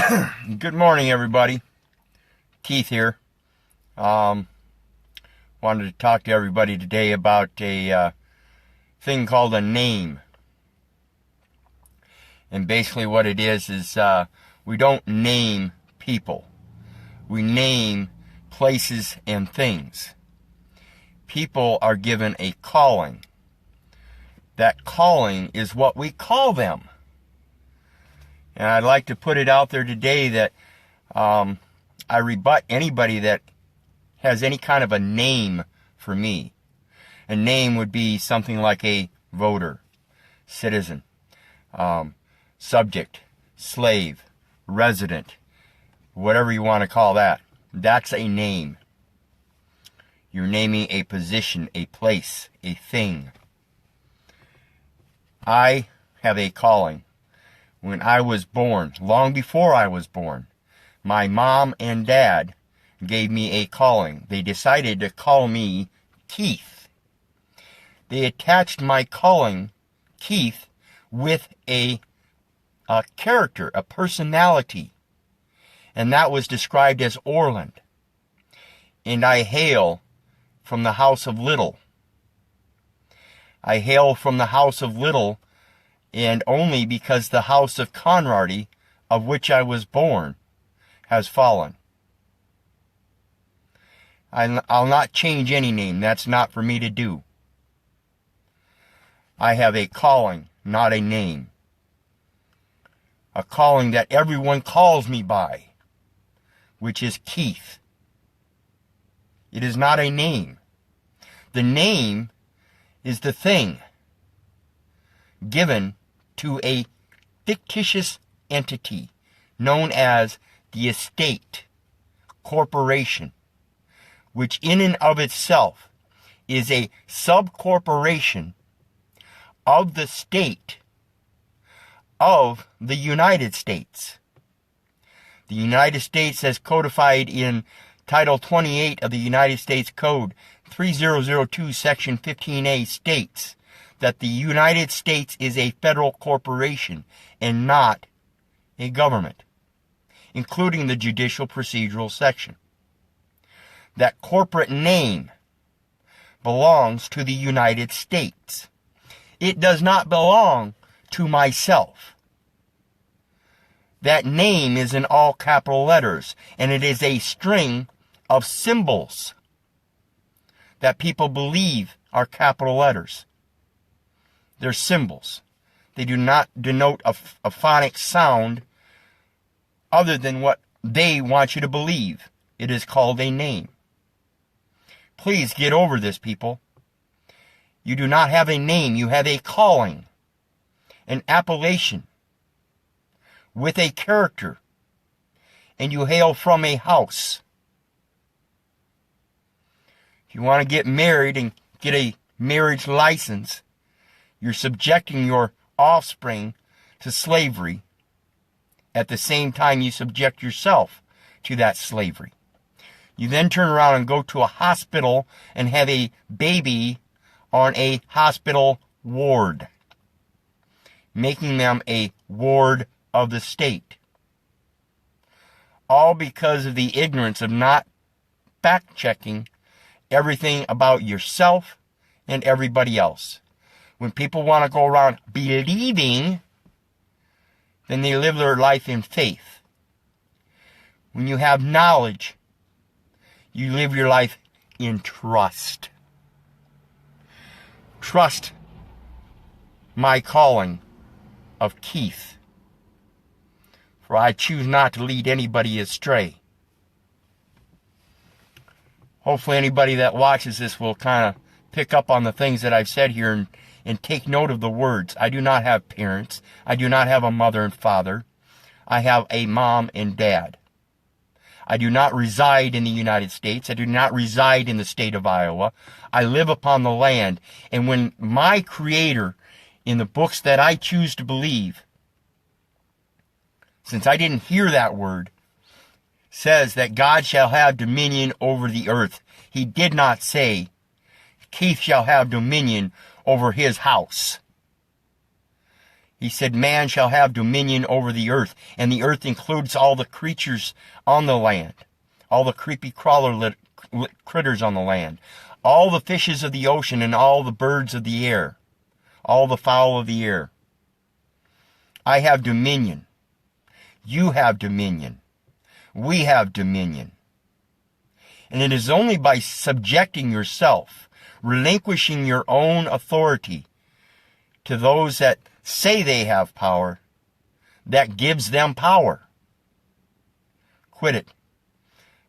Good morning, everybody. Keith here. Wanted to talk to everybody today about a thing called a name. And basically what it is we don't name people. We name places and things. People are given a calling. That calling is what we call them. And I'd like to put it out there today that I rebut anybody that has any kind of a name for me. A name would be something like a voter, citizen, subject, slave, resident, whatever you want to call that. That's a name. You're naming a position, a place, a thing. I have a calling. When I was born, long before I was born, my mom and dad gave me a calling. They decided to call me Keith. They attached my calling, Keith, with a character, a personality. And that was described as Orland. And I hail from the house of Little. I hail from the house of Little, and only because the house of Conrady, of which I was born, has fallen. I'll not change any name. That's not for me to do. I have a calling, not a name. A calling that everyone calls me by, which is Keith. It is not a name. The name is the thing given to a fictitious entity known as the estate corporation, which in and of itself is a subcorporation of the state of the United States. The United States, as codified in Title 28 of the United States Code 3002, Section 15A, states that the United States is a federal corporation and not a government, including the judicial procedural section. That corporate name belongs to the United States. It does not belong to myself. That name is in all capital letters, and it is a string of symbols that people believe are capital letters. They're symbols. They do not denote a phonic sound other than what they want you to believe. It is called a name. Please get over this, people. You do not have a name. You have a calling, an appellation with a character, and you hail from a house. If you want to get married and get a marriage license, you're subjecting your offspring to slavery at the same time you subject yourself to that slavery. You then turn around and go to a hospital and have a baby on a hospital ward, making them a ward of the state. All because of the ignorance of not fact-checking everything about yourself and everybody else. When people want to go around believing, then they live their life in faith. When you have knowledge, you live your life in trust. Trust my calling of Keith, for I choose not to lead anybody astray. Hopefully anybody that watches this will kind of pick up on the things that I've said here and take note of the words. I do not have parents. I do not have a mother and father. I have a mom and dad. I do not reside in the United States. I do not reside in the state of Iowa. I live upon the land. And when my Creator, in the books that I choose to believe, since I didn't hear that word, says that God shall have dominion over the earth, He did not say Keith shall have dominion over his house. He said, man shall have dominion over the earth. And the earth includes all the creatures on the land. All the creepy crawler critters on the land. All the fishes of the ocean and all the birds of the air. All the fowl of the air. I have dominion. You have dominion. We have dominion. And it is only by subjecting yourself, relinquishing your own authority to those that say they have power, that gives them power. Quit it.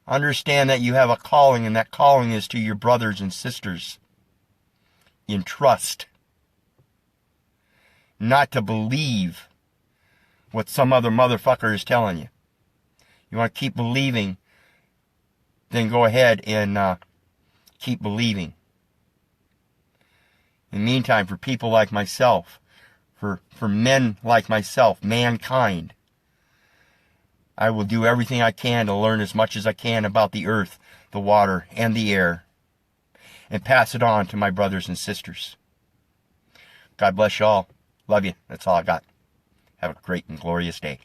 Understand that you have a calling, and that calling is to your brothers and sisters in trust. Not to believe what some other motherfucker is telling you. You want to keep believing, then go ahead and keep believing. In the meantime, for people like myself, for men like myself, mankind, I will do everything I can to learn as much as I can about the earth, the water, and the air, and pass it on to my brothers and sisters. God bless you all. Love you. That's all I got. Have a great and glorious day.